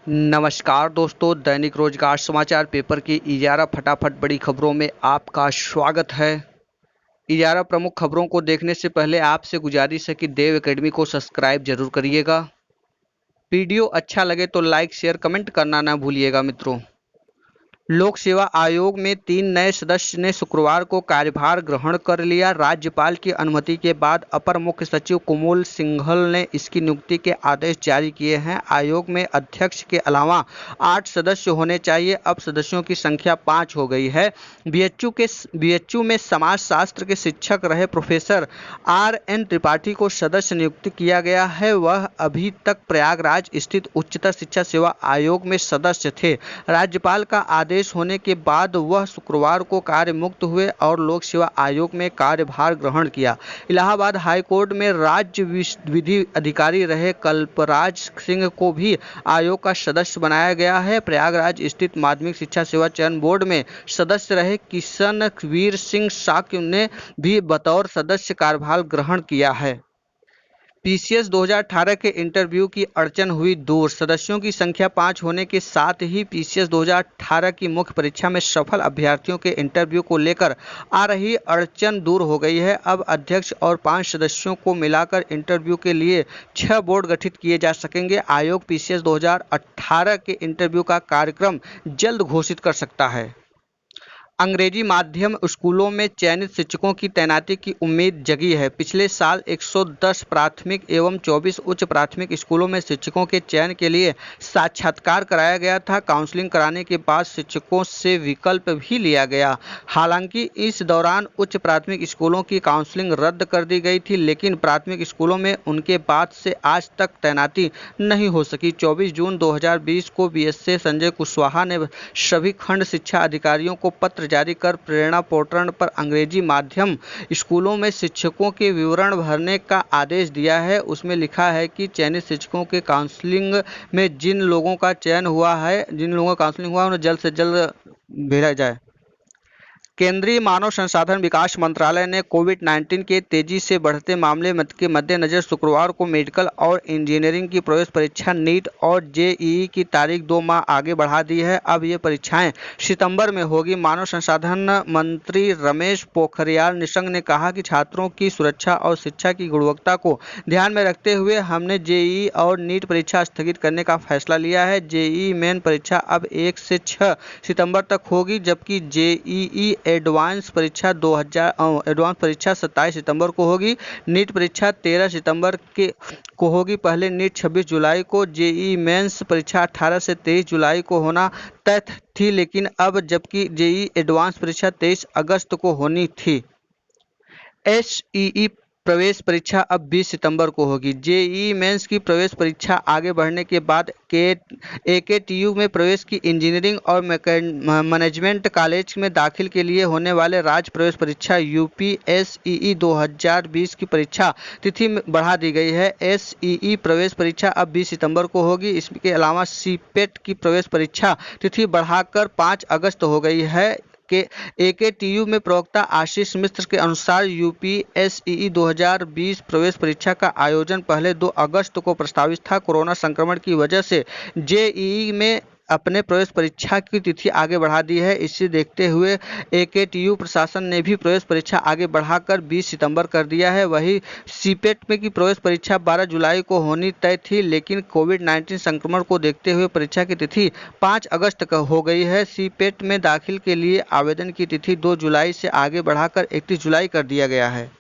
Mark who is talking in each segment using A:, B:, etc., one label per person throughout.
A: नमस्कार दोस्तों, दैनिक रोजगार समाचार पेपर की इजारा फटाफट बड़ी खबरों में आपका स्वागत है। इजारा प्रमुख खबरों को देखने से पहले आपसे गुजारिश है कि देव एकेडमी को सब्सक्राइब जरूर करिएगा। वीडियो अच्छा लगे तो लाइक शेयर कमेंट करना ना भूलिएगा मित्रों। लोक सेवा आयोग में 3 नए सदस्य ने शुक्रवार को कार्यभार ग्रहण कर लिया। राज्यपाल की अनुमति के बाद अपर मुख्य सचिव कुमुल सिंघल ने इसकी नियुक्ति के आदेश जारी किए हैं। आयोग में अध्यक्ष के अलावा 8 सदस्य होने चाहिए। अब सदस्यों की संख्या 5 हो गई है। बीएचयू में समाज शास्त्र के शिक्षक रहे प्रोफेसर RN त्रिपाठी को सदस्य नियुक्त किया गया है। वह अभी तक प्रयागराज स्थित उच्चतर शिक्षा सेवा आयोग में सदस्य थे। राज्यपाल का आदेश होने के बाद वह शुक्रवार को कार्य मुक्त हुए और लोक सेवा आयोग में कार्यभार ग्रहण किया। इलाहाबाद हाईकोर्ट में राज्य विधि अधिकारी रहे कल्पराज सिंह को भी आयोग का सदस्य बनाया गया है। प्रयागराज स्थित माध्यमिक शिक्षा सेवा चयन बोर्ड में सदस्य रहे किशन वीर सिंह साक्य ने भी बतौर सदस्य कार्यभार ग्रहण किया है। पीसीएस 2018 के इंटरव्यू की अड़चन हुई दूर। सदस्यों की संख्या 5 होने के साथ ही पीसीएस 2018 की मुख्य परीक्षा में सफल अभ्यर्थियों के इंटरव्यू को लेकर आ रही अड़चन दूर हो गई है। अब अध्यक्ष और 5 सदस्यों को मिलाकर इंटरव्यू के लिए 6 बोर्ड गठित किए जा सकेंगे। आयोग पीसीएस 2018 के इंटरव्यू का कार्यक्रम जल्द घोषित कर सकता है। अंग्रेजी माध्यम स्कूलों में चयनित शिक्षकों की तैनाती की उम्मीद जगी है। पिछले साल 110 प्राथमिक एवं 24 उच्च प्राथमिक स्कूलों में शिक्षकों के चयन के लिए साक्षात्कार कराया गया था। काउंसलिंग कराने के बाद शिक्षकों से विकल्प भी लिया गया। हालांकि इस दौरान उच्च प्राथमिक स्कूलों की काउंसलिंग रद्द कर दी गई थी, लेकिन प्राथमिक स्कूलों में उनके बाद से आज तक तैनाती नहीं हो सकी। 24 जून 2020 को बीएसए संजय कुशवाहा ने सभी खंड शिक्षा अधिकारियों को पत्र जारी कर प्रेरणा पोर्टल पर अंग्रेजी माध्यम स्कूलों में शिक्षकों के विवरण भरने का आदेश दिया है। उसमें लिखा है कि चयनित शिक्षकों के काउंसलिंग में जिन लोगों का काउंसलिंग हुआ उन्हें जल्द से जल्द भेजा जाए। केंद्रीय मानव संसाधन विकास मंत्रालय ने कोविड-19 के तेजी से बढ़ते मामले के मद्देनजर शुक्रवार को मेडिकल और इंजीनियरिंग की प्रवेश परीक्षा नीट और जेईई की तारीख 2 माह आगे बढ़ा दी है। अब ये परीक्षाएं सितंबर में होगी। मानव संसाधन मंत्री रमेश पोखरियाल निशंक ने कहा कि छात्रों की सुरक्षा और शिक्षा की गुणवत्ता को ध्यान में रखते हुए हमने जेईई और नीट परीक्षा स्थगित करने का फैसला लिया है। जेईई मेन परीक्षा अब 1 से 6 सितंबर तक होगी, जबकि जेईई एडवांस परीक्षा 27 सितंबर को होगी। नीट परीक्षा 13 सितंबर को होगी। पहले नीट 26 जुलाई को, जेईई मेंस परीक्षा 18 से 23 जुलाई को होना तय थी, लेकिन अब जबकि जेईई एडवांस परीक्षा 23 अगस्त को होनी थी। एसईई प्रवेश परीक्षा अब 20 सितंबर को होगी। जेईई मेंस की प्रवेश परीक्षा आगे बढ़ने के बाद एकेटीयू में प्रवेश की इंजीनियरिंग और मैनेजमेंट कॉलेज में दाखिल के लिए होने वाले राज्य प्रवेश परीक्षा यूपीएसईई 2020 की परीक्षा तिथि बढ़ा दी गई है। एसईई प्रवेश परीक्षा अब 20 सितंबर को होगी। इसके अलावा सीपेट की प्रवेश परीक्षा तिथि बढ़ाकर 5 अगस्त हो गई है। एकेटीयू में प्रवक्ता आशीष मिश्र के अनुसार यूपीएसईई 2020 प्रवेश परीक्षा का आयोजन पहले 2 अगस्त को प्रस्तावित था। कोरोना संक्रमण की वजह से जेईई में अपने प्रवेश परीक्षा की तिथि आगे बढ़ा दी है। इसे देखते हुए एकेटीयू प्रशासन ने भी प्रवेश परीक्षा आगे बढ़ाकर 20 सितंबर कर दिया है। वहीं सीपेट में की प्रवेश परीक्षा 12 जुलाई को होनी तय थी, लेकिन कोविड-19 संक्रमण को देखते हुए परीक्षा की तिथि 5 अगस्त हो गई है। सीपेट में दाखिल के लिए आवेदन की तिथि 2 जुलाई से आगे बढ़ाकर 31 जुलाई कर दिया गया है।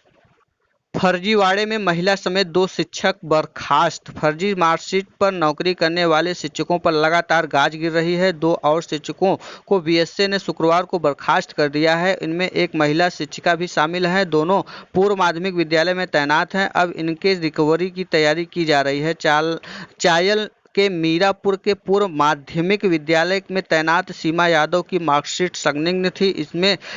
A: फर्जीवाड़े में महिला समेत 2 शिक्षक बर्खास्त। फर्जी मार्कशीट पर नौकरी करने वाले शिक्षकों पर लगातार गाज गिर रही है। 2 और शिक्षकों को बीएसए ने शुक्रवार को बर्खास्त कर दिया है। इनमें एक महिला शिक्षिका भी शामिल है। दोनों पूर्व माध्यमिक विद्यालय में तैनात हैं। अब इनके रिकवरी की तैयारी की जा रही है। चायल के मीरापुर के पूर्व माध्यमिक विद्यालय में तैनात सीमा यादव की मार्कशीट संदिग्ध थी।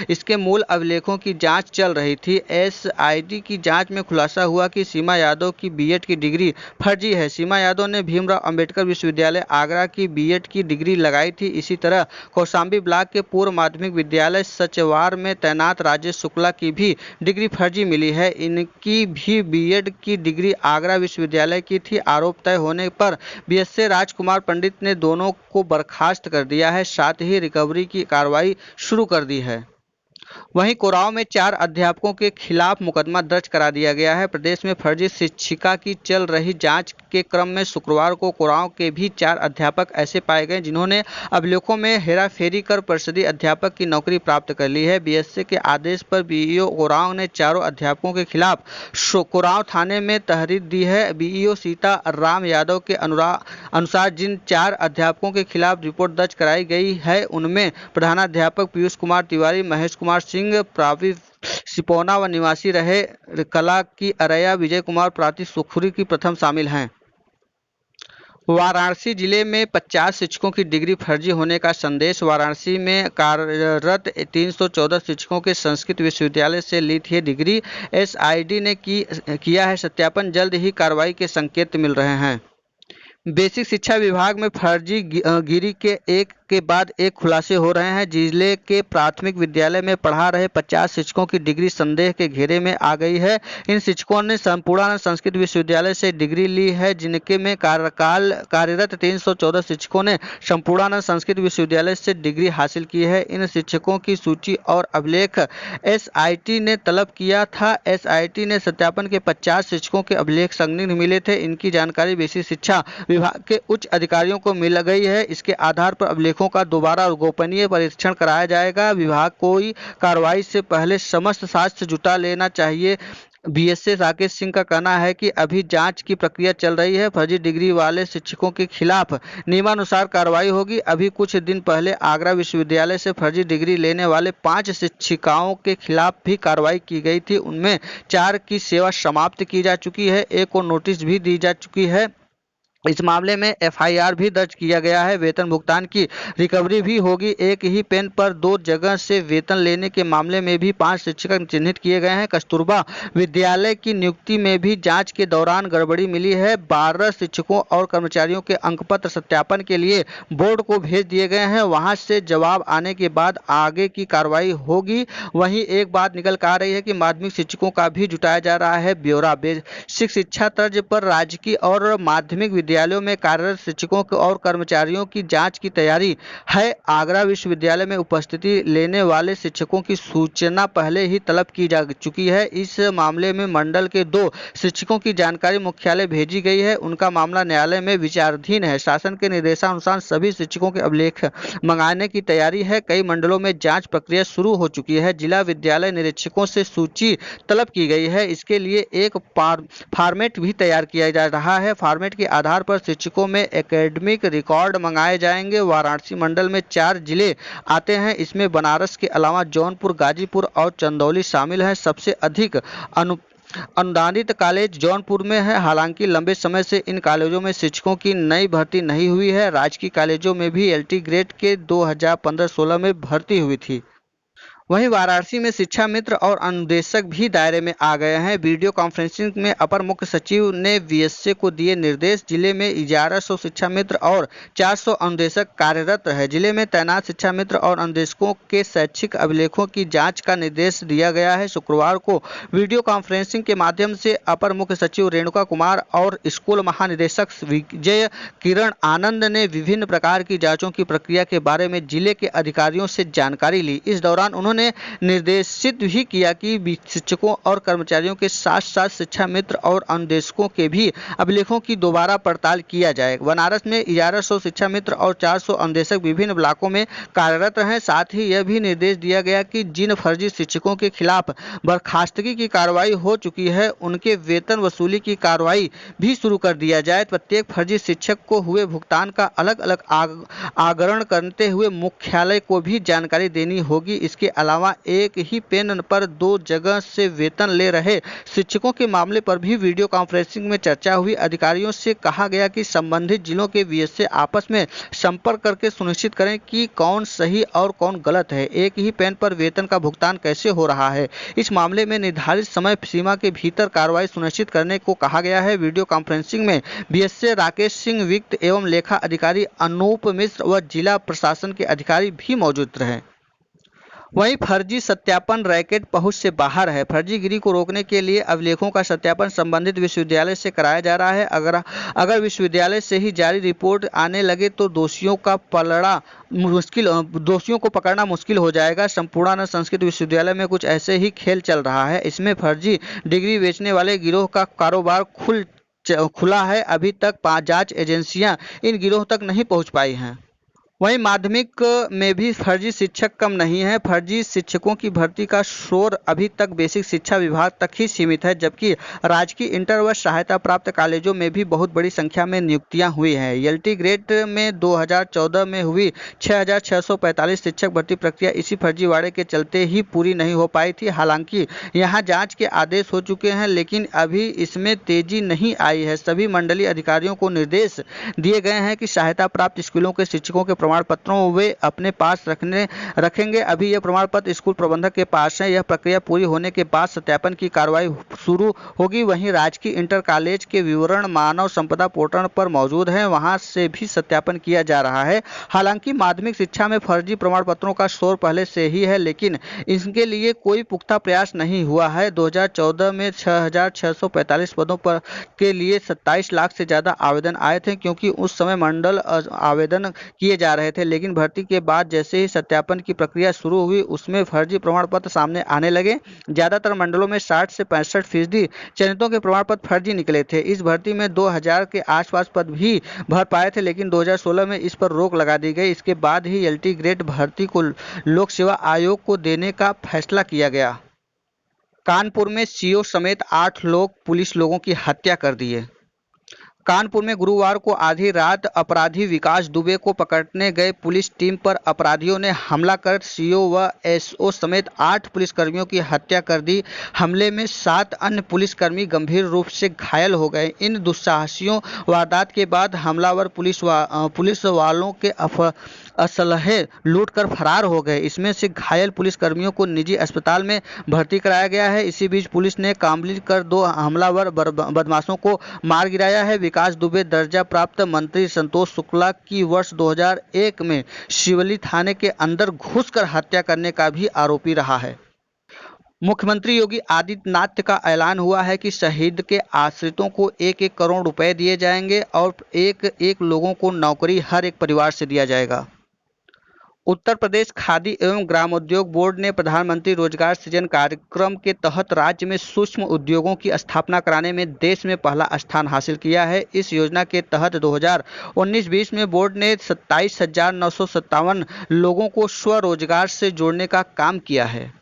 A: इसके मूल अभिलेखों की जांच चल रही थी। एसआईटी की जांच में खुलासा हुआ कि सीमा यादव की बीएड की डिग्री फर्जी है। सीमा यादव ने भीमराव अंबेडकर विश्वविद्यालय आगरा की बीएड की डिग्री लगाई थी। इसी तरह कौशाम्बी ब्लॉक के पूर्व माध्यमिक विद्यालय सचवार में तैनात राजेश शुक्ला की भी डिग्री फर्जी मिली है। इनकी भी बीएड की डिग्री आगरा विश्वविद्यालय की थी। आरोप तय होने पर बीएसए राजकुमार पंडित ने दोनों को बर्खास्त कर दिया है, साथ ही रिकवरी की कार्रवाई शुरू कर दी है। वहीं कोराव में 4 अध्यापकों के खिलाफ मुकदमा दर्ज करा दिया गया है। प्रदेश में फर्जी शिक्षिका की चल रही जांच के क्रम में शुक्रवार को कोराव के भी 4 अध्यापक ऐसे पाए गए जिन्होंने अभिलेखों में हेराफेरी कर परिषदीय अध्यापक की नौकरी प्राप्त कर ली है। बीएसए के आदेश पर बीईओ कोराव ने चारों अध्यापकों के खिलाफ कोराव थाने में तहरीर दी है। बीईओ सीता राम यादव के अनुसार जिन 4 अध्यापकों के खिलाफ रिपोर्ट दर्ज कराई गई है उनमें प्रधानाध्यापक पीयूष कुमार तिवारी, महेश कुमार सिंह, प्रावी सिपौना व निवासी रहे कला की अरैया, विजय कुमार प्राति सुखुरी की प्रथम शामिल हैं। वाराणसी जिले में 50 शिक्षकों की डिग्री फर्जी होने का संदेश। वाराणसी में कार्यरत 314 शिक्षकों के संस्कृत विश्वविद्यालय से ली थी डिग्री। एसआईडी ने किया है सत्यापन, जल्द ही कार्रवाई के संकेत मिल रहे हैं। बेसिक शिक्षा विभाग में फर्जी गिरी के एक के बाद एक खुलासे हो रहे हैं। जिले के प्राथमिक विद्यालय में पढ़ा रहे 50 शिक्षकों की डिग्री संदेह के घेरे में आ गई है। इन शिक्षकों ने संपूर्णानंद संस्कृत विश्वविद्यालय से डिग्री ली है, जिनके में कार्यरत 314 शिक्षकों ने संपूर्णानंद संस्कृत विश्वविद्यालय से डिग्री हासिल की है। इन शिक्षकों की सूची और अभिलेख एसआईटी ने तलब किया था। एसआईटी ने सत्यापन के 50 शिक्षकों के अभिलेख संदिग्ध मिले थे। इनकी जानकारी बेसिक शिक्षा विभाग के उच्च अधिकारियों को मिल गई है। इसके आधार पर अभिलेखों का दोबारा गोपनीय परीक्षण कराया जाएगा। विभाग को कार्रवाई से पहले समस्त साक्ष्य जुटा लेना चाहिए। बीएसए राकेश सिंह का कहना है कि अभी जांच की प्रक्रिया चल रही है। फर्जी डिग्री वाले शिक्षकों के खिलाफ नियमानुसार कार्रवाई होगी। अभी कुछ दिन पहले आगरा विश्वविद्यालय से फर्जी डिग्री लेने वाले 5 शिक्षिकाओं के खिलाफ भी कार्रवाई की गई थी। उनमें 4 की सेवा समाप्त की जा चुकी है, 1 को नोटिस भी दी जा चुकी है। इस मामले में एफआईआर भी दर्ज किया गया है। वेतन भुगतान की रिकवरी भी होगी। एक ही पेन पर 2 जगह से वेतन लेने के मामले में भी 5 शिक्षक चिन्हित किए गए हैं। कस्तूरबा विद्यालय की नियुक्ति में भी जांच के दौरान गड़बड़ी मिली है। 12 शिक्षकों और कर्मचारियों के अंकपत्र सत्यापन के लिए बोर्ड को भेज दिए गए हैं। वहां से जवाब आने के बाद आगे की कार्रवाई होगी। वहीं एक बात निकल कर आ रही है कि माध्यमिक शिक्षकों का भी जुटाया जा रहा है ब्यौरा। बेसिक शिक्षा तर्ज पर राजकीय और माध्यमिक विद्यालयों में कार्यरत शिक्षकों और कर्मचारियों की जांच की तैयारी है। आगरा विश्वविद्यालय में उपस्थिति लेने वाले शिक्षकों की सूचना पहले ही तलब की जा चुकी है। इस मामले में मंडल के 2 शिक्षकों की जानकारी मुख्यालय भेजी गई है। उनका मामला न्यायालय में विचाराधीन है। शासन के निर्देशानुसार सभी शिक्षकों के अभिलेख मंगाने की तैयारी है। कई मंडलों में जांच प्रक्रिया शुरू हो चुकी है। जिला विद्यालय निरीक्षकों से सूची तलब की गई है। इसके लिए एक फॉर्मेट भी तैयार किया जा रहा है। फॉर्मेट के आधार पर शिक्षकों में एकेडमिक रिकॉर्ड मंगाए जाएंगे। वाराणसी मंडल में 4 जिले आते हैं। इसमें बनारस के अलावा जौनपुर, गाजीपुर और चंदौली शामिल हैं। सबसे अधिक अनुदानित कॉलेज जौनपुर में है। हालांकि लंबे समय से इन कॉलेजों में शिक्षकों की नई भर्ती नहीं हुई है। राजकीय कॉलेजों में भी एलटी ग्रेड के 2015-16 में भर्ती हुई थी। वहीं वाराणसी में शिक्षा मित्र और अनुदेशक भी दायरे में आ गए हैं। वीडियो कॉन्फ्रेंसिंग में अपर मुख्य सचिव ने बीएसए को दिए निर्देश। जिले में 1100 शिक्षा मित्र और 400 अनुदेशक कार्यरत है। जिले में तैनात शिक्षा मित्र और अनुदेशकों के शैक्षिक अभिलेखों की जांच का निर्देश दिया गया है। शुक्रवार को वीडियो कॉन्फ्रेंसिंग के माध्यम से अपर मुख्य सचिव रेणुका कुमार और स्कूल महानिदेशक विजय किरण आनंद ने विभिन्न प्रकार की जांचों की प्रक्रिया के बारे में जिले के अधिकारियों से जानकारी ली। इस दौरान उन्होंने निर्देशित भी किया कि शिक्षकों और कर्मचारियों के साथ साथ शिक्षा मित्र और अनुदेशकों के भी अभिलेखों की दोबारा पड़ताल किया जाए। बनारस में 1100 शिक्षा मित्र और 400 अनुदेशक विभिन्न ब्लॉकों में कार्यरत हैं। साथ ही यह भी निर्देश दिया गया कि जिन फर्जी शिक्षकों के खिलाफ बर्खास्तगी की कार्रवाई हो चुकी है उनके वेतन वसूली की कार्रवाई भी शुरू कर दिया जाए। प्रत्येक फर्जी शिक्षक को हुए भुगतान का अलग अलग आगरण करते हुए मुख्यालय को भी जानकारी देनी होगी। इसके अलावा एक ही पेन पर 2 जगह से वेतन ले रहे शिक्षकों के मामले पर भी वीडियो कॉन्फ्रेंसिंग में चर्चा हुई। अधिकारियों से कहा गया कि संबंधित जिलों के बीएसए आपस में संपर्क करके सुनिश्चित करें कि कौन सही और कौन गलत है। एक ही पेन पर वेतन का भुगतान कैसे हो रहा है, इस मामले में निर्धारित समय सीमा के भीतर कार्रवाई सुनिश्चित करने को कहा गया है। वीडियो कॉन्फ्रेंसिंग में बीएसए राकेश सिंह, वित्त एवं लेखा अधिकारी अनूप मिश्र व जिला प्रशासन के अधिकारी भी मौजूद रहे। वहीं फर्जी सत्यापन रैकेट पहुंच से बाहर है। फर्जीगिरी को रोकने के लिए अभिलेखों का सत्यापन संबंधित विश्वविद्यालय से कराया जा रहा है। अगर विश्वविद्यालय से ही जारी रिपोर्ट आने लगे तो दोषियों को पकड़ना मुश्किल हो जाएगा। संपूर्णानंद संस्कृत विश्वविद्यालय में कुछ ऐसे ही खेल चल रहा है। इसमें फर्जी डिग्री बेचने वाले गिरोह का कारोबार खुला है। अभी तक 5 जांच एजेंसियां इन गिरोह तक नहीं पहुंच पाई हैं। वहीं माध्यमिक में भी फर्जी शिक्षक कम नहीं है। फर्जी शिक्षकों की भर्ती का शोर अभी तक बेसिक शिक्षा विभाग तक ही सीमित है, जबकि राजकीय इंटर व सहायता प्राप्त कॉलेजों में भी बहुत बड़ी संख्या में नियुक्तियां हुई हैं। एलटी ग्रेड में 2014 में हुई 6,645 शिक्षक भर्ती प्रक्रिया इसी फर्जीवाड़े के चलते ही पूरी नहीं हो पाई थी। हालांकि यहां जांच के आदेश हो चुके हैं, लेकिन अभी इसमें तेजी नहीं आई है। सभी मंडलीय अधिकारियों को निर्देश दिए गए हैं कि सहायता प्राप्त स्कूलों के शिक्षकों के प्रमाण पत्रों वे अपने पास रखेंगे। अभी यह प्रमाण पत्र स्कूल प्रबंधक के पास है। यह प्रक्रिया पूरी होने के बाद सत्यापन की कार्रवाई शुरू होगी। वहीं राजकीय इंटर कॉलेज के विवरण मानव संपदा पोर्टल पर मौजूद है, वहां से भी सत्यापन किया जा रहा है। हालांकि माध्यमिक शिक्षा में फर्जी प्रमाण पत्रों का शोर पहले से ही है, लेकिन इसके लिए कोई पुख्ता प्रयास नहीं हुआ है। 2014 में 6,645 पदों पर के लिए 27 लाख से ज्यादा आवेदन आए थे, क्योंकि उस समय मंडल आवेदन किए जा रहे थे। लेकिन भर्ती के बाद जैसे ही सत्यापन की प्रक्रिया शुरू हुई, उसमें फर्जी प्रमाण पत्र सामने आने लगे। ज्यादातर मंडलों में 60 से 65% चयनितों के प्रमाण पत्र फर्जी निकले थे। इस भर्ती में 2000 के आसपास पद भी भर पाए थे, लेकिन 2016 में इस पर रोक लगा दी गई। इसके बाद ही एलटी ग्रेड भर्ती को लोक सेवा आयोग को देने का फैसला किया गया। कानपुर में सीओ समेत 8 लोग पुलिस लोगों की हत्या कर दिए। कानपुर में गुरुवार को आधी रात अपराधी विकास दुबे को पकड़ने गए पुलिस टीम पर अपराधियों ने हमला कर सीओ व एसओ समेत 8 पुलिसकर्मियों की हत्या कर दी। हमले में 7 अन्य पुलिसकर्मी गंभीर रूप से घायल हो गए। इन दुस्साहसियों वारदात के बाद हमलावर पुलिस वालों के असलहे लूटकर फरार हो गए। इसमें से घायल पुलिसकर्मियों को निजी अस्पताल में भर्ती कराया गया है। इसी बीच पुलिस ने कामली कर 2 हमलावर बदमाशों को मार गिराया है। विकास दुबे दर्जा प्राप्त मंत्री संतोष शुक्ला की वर्ष 2001 में शिवली थाने के अंदर घुसकर हत्या करने का भी आरोपी रहा है। मुख्यमंत्री योगी आदित्यनाथ का ऐलान हुआ है कि शहीद के आश्रितों को 1-1 करोड़ रुपए दिए जाएंगे और एक लोगों को नौकरी हर एक परिवार से दिया जाएगा। उत्तर प्रदेश खादी एवं ग्रामोद्योग बोर्ड ने प्रधानमंत्री रोजगार सृजन कार्यक्रम के तहत राज्य में सूक्ष्म उद्योगों की स्थापना कराने में देश में पहला स्थान हासिल किया है। इस योजना के तहत 2019-20 में बोर्ड ने 27,957 लोगों को स्वरोजगार से जोड़ने का काम किया है।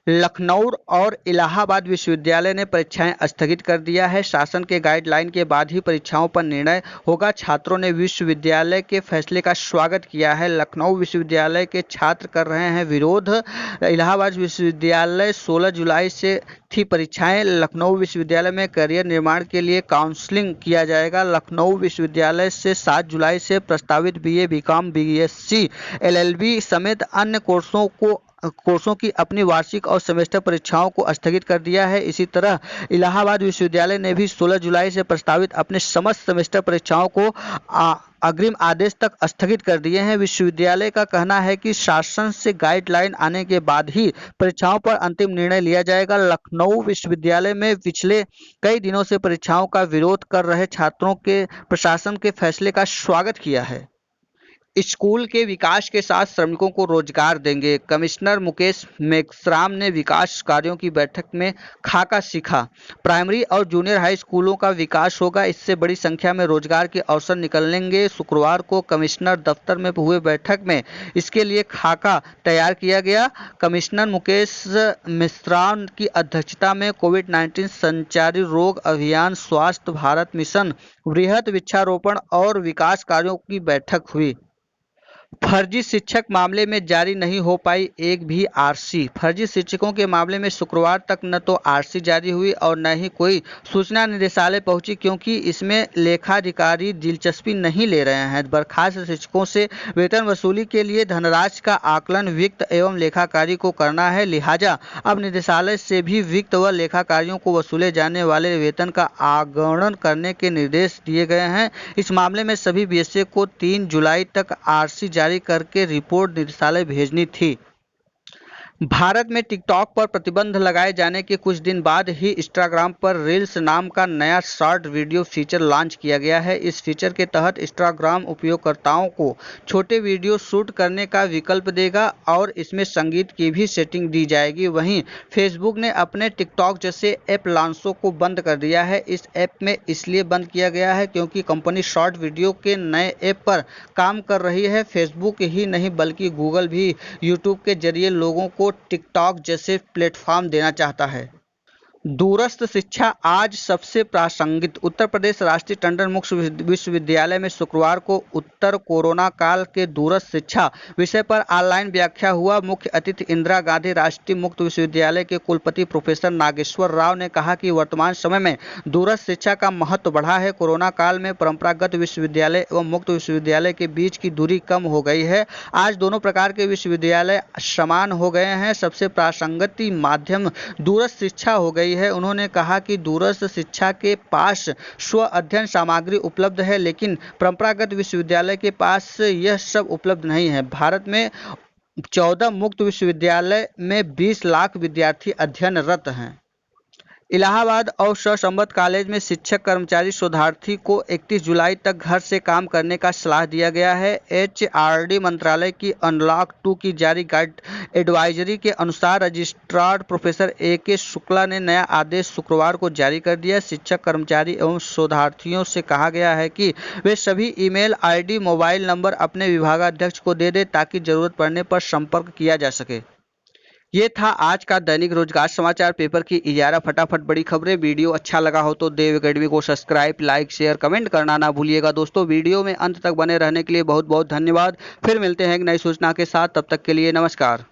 A: लखनऊ और इलाहाबाद विश्वविद्यालय ने परीक्षाएं स्थगित कर दिया है। शासन के गाइडलाइन के बाद ही परीक्षाओं पर निर्णय होगा। छात्रों ने विश्वविद्यालय के फैसले का स्वागत किया है। लखनऊ विश्वविद्यालय के छात्र कर रहे हैं विरोध। इलाहाबाद विश्वविद्यालय 16 जुलाई से थी परीक्षाएं। लखनऊ विश्वविद्यालय में करियर निर्माण के लिए काउंसलिंग किया जाएगा। लखनऊ विश्वविद्यालय से 7 जुलाई से प्रस्तावित बीए, बीकॉम, बीएससी, एलएलबी समेत अन्य कोर्सों की अपनी वार्षिक और सेमेस्टर परीक्षाओं को स्थगित कर दिया है। इसी तरह इलाहाबाद विश्वविद्यालय ने भी 16 जुलाई से प्रस्तावित अपने समस्त सेमेस्टर परीक्षाओं को अग्रिम आदेश तक स्थगित कर दिए हैं। विश्वविद्यालय का कहना है कि शासन से गाइडलाइन आने के बाद ही परीक्षाओं पर अंतिम निर्णय लिया जाएगा। लखनऊ विश्वविद्यालय में पिछले कई दिनों से परीक्षाओं का विरोध कर रहे छात्रों के प्रशासन के फैसले का स्वागत किया है। स्कूल के विकास के साथ श्रमिकों को रोजगार देंगे। कमिश्नर मुकेश मेश्राम ने विकास कार्यों की बैठक में खाका सीखा। प्राइमरी और जूनियर हाई स्कूलों का विकास होगा, इससे बड़ी संख्या में रोजगार के अवसर निकलेंगे। शुक्रवार को कमिश्नर दफ्तर में हुए बैठक में इसके लिए खाका तैयार किया गया। कमिश्नर मुकेश मेश्राम की अध्यक्षता में कोविड-19 संचारी रोग अभियान, स्वास्थ्य भारत मिशन, वृहद वृक्षारोपण और विकास कार्यों की बैठक हुई। फर्जी शिक्षक मामले में जारी नहीं हो पाई एक भी आरसी। फर्जी शिक्षकों के मामले में शुक्रवार तक न तो आरसी जारी हुई और न ही कोई सूचना निदेशालय पहुंची, क्योंकि इसमें लेखाधिकारी दिलचस्पी नहीं ले रहे हैं। बर्खास्त शिक्षकों से वेतन वसूली के लिए धनराशि का आकलन वित्त एवं लेखाकारी को करना है। लिहाजा अब निदेशालय से भी वित्त व लेखाकारियों को वसूले जाने वाले वेतन का आगणन करने के निर्देश दिए गए हैं। इस मामले में सभी बीएसए को 3 जुलाई तक आरसी जारी करके रिपोर्ट निदेशालय भेजनी थी। भारत में टिकटॉक पर प्रतिबंध लगाए जाने के कुछ दिन बाद ही इंस्टाग्राम पर रील्स नाम का नया शॉर्ट वीडियो फीचर लॉन्च किया गया है। इस फीचर के तहत इंस्टाग्राम उपयोगकर्ताओं को छोटे वीडियो शूट करने का विकल्प देगा और इसमें संगीत की भी सेटिंग दी जाएगी। वहीं फेसबुक ने अपने टिकटॉक जैसे ऐप लॉन्चों को बंद कर दिया है। इस ऐप में इसलिए बंद किया गया है क्योंकि कंपनी शॉर्ट वीडियो के नए ऐप पर काम कर रही है। फेसबुक ही नहीं बल्कि गूगल भी यूट्यूब के जरिए लोगों को टिकटॉक जैसे प्लेटफॉर्म देना चाहता है। दूरस्थ शिक्षा आज सबसे प्रासंगिक। उत्तर प्रदेश राष्ट्रीय टंडन मुक्त विश्वविद्यालय में शुक्रवार को उत्तर कोरोना काल के दूरस्थ शिक्षा विषय पर ऑनलाइन व्याख्या हुआ। मुख्य अतिथि इंदिरा गांधी राष्ट्रीय मुक्त विश्वविद्यालय के कुलपति प्रोफेसर नागेश्वर राव ने कहा कि वर्तमान समय में दूरस्थ शिक्षा का महत्व बढ़ा है। कोरोना काल में परंपरागत विश्वविद्यालय एवं मुक्त विश्वविद्यालय के बीच की दूरी कम हो गई है। आज दोनों प्रकार के विश्वविद्यालय समान हो गए हैं। सबसे प्रासंगिक माध्यम दूरस्थ शिक्षा हो गई है। उन्होंने कहा कि दूरस्थ शिक्षा के पास स्व अध्ययन सामग्री उपलब्ध है, लेकिन परंपरागत विश्वविद्यालय के पास यह सब उपलब्ध नहीं है। भारत में 14 मुक्त विश्वविद्यालय में 20 लाख विद्यार्थी अध्ययनरत हैं। इलाहाबाद और सहसंबद्ध कॉलेज में शिक्षक कर्मचारी शोधार्थी को 31 जुलाई तक घर से काम करने का सलाह दिया गया है। एचआरडी मंत्रालय की अनलॉक 2 की जारी गाइड एडवाइजरी के अनुसार रजिस्ट्रार प्रोफेसर ए.के. शुक्ला ने नया आदेश शुक्रवार को जारी कर दिया। शिक्षक कर्मचारी एवं शोधार्थियों से कहा गया है कि वे सभी ईमेल आईडी मोबाइल नंबर अपने विभागाध्यक्ष को दे दें ताकि जरूरत पड़ने पर संपर्क किया जा सके। ये था आज का दैनिक रोजगार समाचार पेपर की 11 फटाफट बड़ी खबरें। वीडियो अच्छा लगा हो तो देव एकेडमी को सब्सक्राइब, लाइक, शेयर, कमेंट करना ना भूलिएगा। दोस्तों, वीडियो में अंत तक बने रहने के लिए बहुत बहुत धन्यवाद। फिर मिलते हैं एक नई सूचना के साथ, तब तक के लिए नमस्कार।